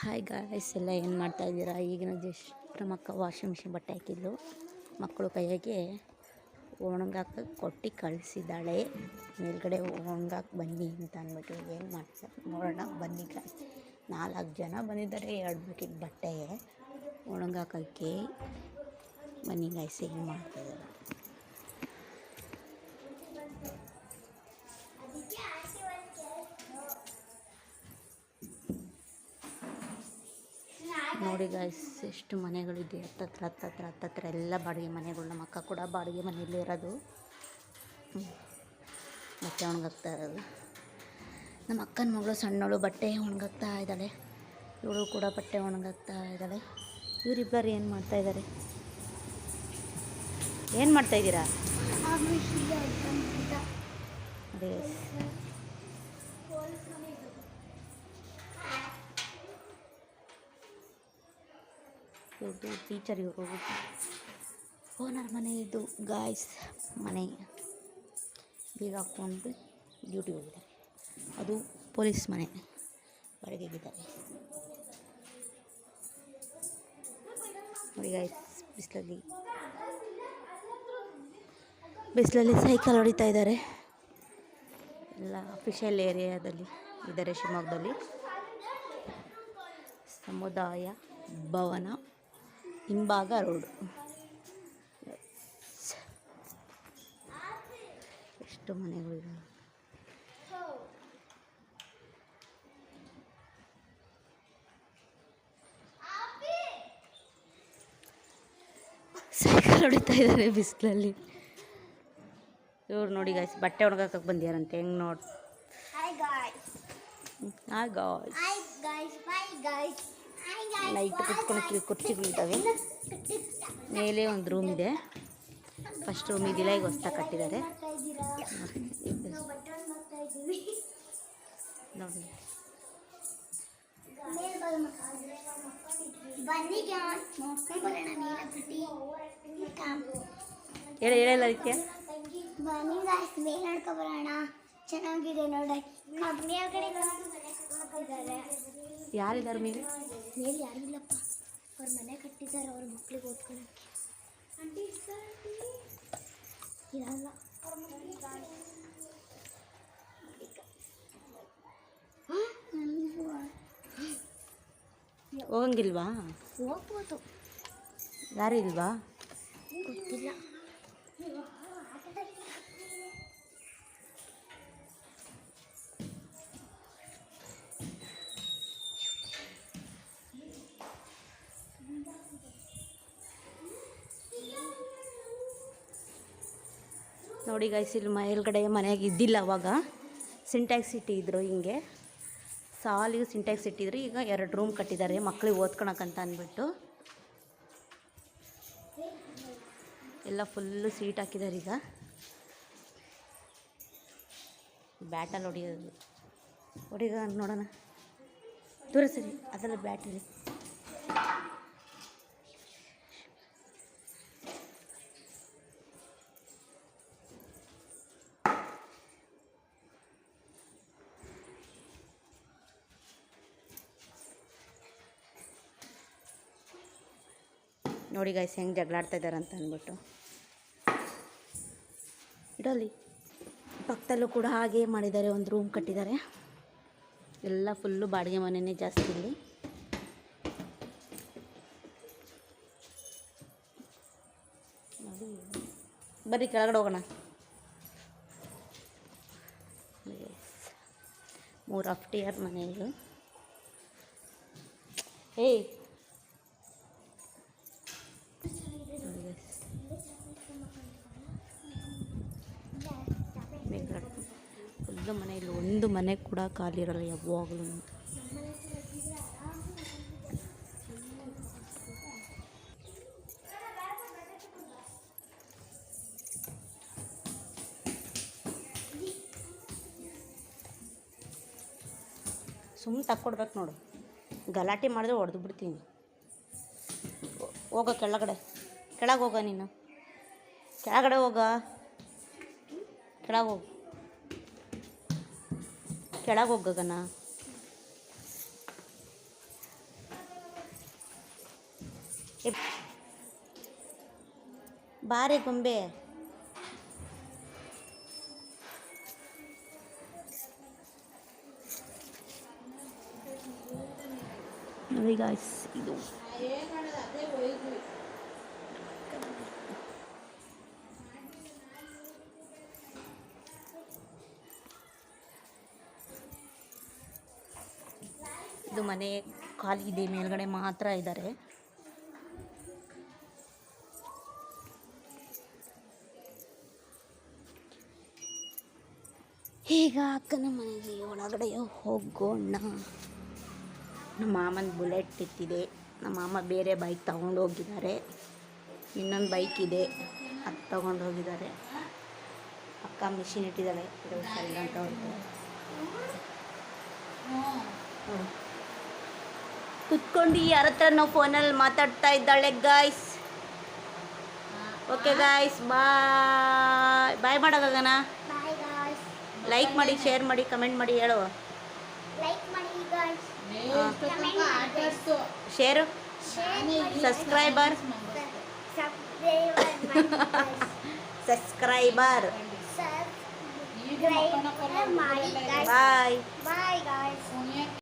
Hi guys, ಎಲ್ಲ ಏನು ಮಾಡ್ತಾಯಿದ್ದೀರಾ? ಈಗಿನ ಜಸ್ಟ್ ನಮ್ಮ ಅಕ್ಕ ವಾಷಿಂಗ್ ಮಿಷಿನ್ ಬಟ್ಟೆ ಹಾಕಿದ್ಲು. ಮಕ್ಕಳು ಕೈಯಾಗೆ ಒಣಗಾಕ ಕೊಟ್ಟು ಕಳಿಸಿದ್ದಾಳೆ. ಮೇಲ್ಗಡೆ ಒಣಗಾಕೆ ಬನ್ನಿ ಅಂತ ಅಂದ್ಬಿಟ್ಟು ಏನು ಮಾಡ್ತಾರೆ ನೋಡೋಣ ಬನ್ನಿ ಗಾಯ್ಸ್. 4 ಜನ ಬಂದಿದ್ದಾರೆ 2 ಬಕೆಟ್ ಬಟ್ಟೆಗೆ ಒಣಗಾಕೋಕ್ಕೆ. ಬನ್ನಿ ಗಾಯ್ಸ್, ಏನು ಮಾಡ್ತಾಯಿದ್ದಾರೆ ನೋಡಿ ಗಾಯ್ಸ್. ಎಷ್ಟು ಮನೆಗಳಿದೆ ಹತ್ತತ್ರ ಎಲ್ಲ ಬಾಡಿಗೆ ಮನೆಗಳು. ನಮ್ಮ ಅಕ್ಕ ಕೂಡ ಬಾಡಿಗೆ ಮನೆಯಲ್ಲಿ ಇರೋದು. ಬಟ್ಟೆ ಒಣಗಾಕ್ತಾ ಇರೋದು. ನಮ್ಮ ಅಕ್ಕನ ಮಗಳು ಸಣ್ಣವಳು ಬಟ್ಟೆ ಒಣಗಾಕ್ತಾ ಇದ್ದಾಳೆ. ಇವಳು ಕೂಡ ಬಟ್ಟೆ ಒಣಗಾಕ್ತಾ ಇದ್ದಾಳೆ. ಇವರಿಬ್ಬರು ಏನು ಮಾಡ್ತಾಯಿದ್ದಾರೆ? ಏನು ಮಾಡ್ತಾಯಿದ್ದೀರಾ? ಅದೇ ಇವ್ರದ್ದು ಟೀಚರ್, ಇವರು ಓನರ್ ಮನೆ ಇದು ಗಾಯ್ಸ್. ಮನೆ ಬೀಗ ಹಾಕ್ಕೊಂಡು ಡ್ಯೂಟಿ ಹೋಗಿದ್ದಾರೆ. ಅದು ಪೊಲೀಸ್ ಮನೆ ಬಾಡಿಗೆಗಿದ್ದಾರೆ. ನೋಡಿ ಗಾಯ್ಸ್, ಬಿಸಿಲಲ್ಲಿ ಸೈಕಲ್ ಹೊಡಿತಾ ಇದ್ದಾರೆ. ಎಲ್ಲ ಅಫಿಷಿಯಲ್ ಏರಿಯಾದಲ್ಲಿ ಇದ್ದಾರೆ. ಶಿವಮೊಗ್ಗದಲ್ಲಿ ಸಮುದಾಯ ಭವನ ಹಿಂಭಾಗ ರೋಡು. ಎಷ್ಟು ಮನೆಗಳಿವೆ. ಸೈಕಲ್ ಹೊಡಿತಾ ಇದ್ದಾರೆ ಬಿಸಿಲಲ್ಲಿ. ಇವ್ರು ನೋಡಿ ಗಾಯ್ಸ್, ಬಟ್ಟೆ ಒಣಗಾಕಕ್ಕೆ ಬಂದಿಯಾರಂತೆ. ಹೆಂಗೆ ನೋಡಿ. ನೈಟ್ ಕುತ್ಕೊಂಡು ಕುರ್ಚಿಗಳಿದ್ದಾವೆ. ಮೇಲೆ ಒಂದು ರೂಮ್ ಇದೆ. ಫಸ್ಟ್ ರೂಮ್ ಇದಿಲ್ಲ, ಈಗ ಹೊಸ್ದಾಗಿ ಕಟ್ಟಿದ್ದಾರೆ ನೋಡಿ. ಹೇಳಲ್ಲ ಅದಕ್ಕೆ. ಚೆನ್ನಾಗಿದೆ ನೋಡಿ. ಯಾರಿದ್ದಾರೆ ಮೇಲೆ? ಯಾರು ಇಲ್ಲಪ್ಪ. ಅವ್ರ ಮನೆ ಕಟ್ಟಿದ್ದಾರೆ, ಅವ್ರ ಮಕ್ಳಿಗೆ ಓದ್ಕೊಳಕ್ಕೆ. ಇರಲ್ಲ. ಹೋಗಂಗಿಲ್ವಾ? ಹೋಗ್ಬೋದು. ಯಾರು ಇಲ್ವಾ? ಗೊತ್ತಿಲ್ಲ. ನೋಡಿ ಗಾಯ್ಸ್, ಇಲ್ಲಿ ಮೇಲ್ಗಡೆ ಮನೆಯಾಗ ಇದ್ದಿಲ್ಲ ಅವಾಗ. ಸಿಂಟ್ಯಾಕ್ಸ್ ಇಟ್ಟಿದ್ರು, ಹಿಂಗೆ ಸಾಲಿಗೆ ಸಿಂಟ್ಯಾಕ್ಸ್ ಇಟ್ಟಿದ್ರು. ಈಗ 2 ರೂಮ್ ಕಟ್ಟಿದ್ದಾರೆ ಮಕ್ಕಳಿಗೆ ಓದ್ಕೊಳಕ್ಕಂತ ಅಂದ್ಬಿಟ್ಟು. ಎಲ್ಲ ಫುಲ್ಲು ಸೀಟ್ ಹಾಕಿದ್ದಾರೆ. ಈಗ ಬ್ಯಾಟಲ್ಲಿ ಹೊಡಿಯೋದು ನೋಡೋಣ. ದೂರ ಸರಿ, ಅದೆಲ್ಲ ಬ್ಯಾಟಲ್ಲಿ. ನೋಡಿ ಗಾಯ್ಸ್, ಹೆಂಗೆ ಜಗಳಾಡ್ತಾ ಇದ್ದಾರೆ ಅಂತ ಅಂದ್ಬಿಟ್ಟು. ಇಡಲಿ ಪಕ್ಕದಲ್ಲೂ ಕೂಡ ಹಾಗೆ ಮಾಡಿದ್ದಾರೆ. ಒಂದು ರೂಮ್ ಕಟ್ಟಿದ್ದಾರೆ. ಎಲ್ಲ ಫುಲ್ಲು ಬಾಡಿಗೆ ಮನೆಯೇ ಜಾಸ್ತಿ ಇಲ್ಲಿ. ನೋಡಿ, ಬರ್ರಿ ಕೆಳಗಡೆ ಹೋಗೋಣ. 3 ಅಫ್ಟಿಯರ್ ಮನೆ ಇದು. ಏಯ್, ಫುಲ್ಲು ಮನೆಯಲ್ಲಿ ಒಂದು ಮನೆ ಕೂಡ ಖಾಲಿ ಇರಲ್ಲ ಯಾವಾಗಲೂ. ಸುಮ್ಮನೆ ತಕ್ಕೊಡ್ಬೇಕು ನೋಡು. ಗಲಾಟೆ ಮಾಡಿದ್ರೆ ಹೊಡೆದು ಬಿಡ್ತೀನಿ. ಹೋಗ ಕೆಳಗಡೆ ಹೋಗ. ನೀನು ಕೆಳಗಡೆ ಹೋಗ. ಕೆಳಗೆ ಹೋಗು. ಕೆಳಗೆ ಹೋಗಗನ. ಬಾರೆ ಗೊಂಬೆ. ನೋಡಿ ಗಾಯ್ಸ್, ಇದು ಇದು ಮನೆ ಖಾಲಿ ಇದೆ, ಮೇಲ್ಗಡೆ ಮಾತ್ರ ಇದ್ದಾರೆ. ಈಗ ಅಕ್ಕನ ಮನೆಗೆ ಒಳಗಡೆ ಹೋಗೋಣ. ನಮ್ಮ ಮಾಮನ ಬುಲೆಟ್ ಇತ್ತಿದೆ. ನಮ್ಮ ಮಾಮ ಬೇರೆ ಬೈಕ್ ತಗೊಂಡೋಗಿದ್ದಾರೆ. ಇನ್ನೊಂದು ಬೈಕ್ ಇದೆ, ಅದು ತಗೊಂಡೋಗಿದ್ದಾರೆ. ಅಕ್ಕ ಮಿಷಿನ್ ಇಟ್ಟಿದ್ದಾಳೆ, ಸರಿ ಅಂತ ಹೋಗ್ತಾರೆ. ಕುತ್ಕೊಂಡು ಯಾರ ಹತ್ರ ನಾವು ಫೋನಲ್ಲಿ ಮಾತಾಡ್ತಾ ಇದ್ದಾಳೆ guys. Okay guys, bye bye ಮಾಡೋಕ್ಕಾಗಣ. Bye guys. ಲೈಕ್ ಮಾಡಿ, ಶೇರ್ ಮಾಡಿ, ಕಮೆಂಟ್ ಮಾಡಿ, ಹೇಳು. ಲೈಕ್ ಮಾಡಿ ಗಾಯ್ಸ್. ಶೇರು, ಸಬ್ಸ್ಕ್ರೈಬರ್ ಸಬ್ಸ್ಕ್ರೈಬರ್ ಮಾಡಿ. ಬಾಯ್. Bye guys.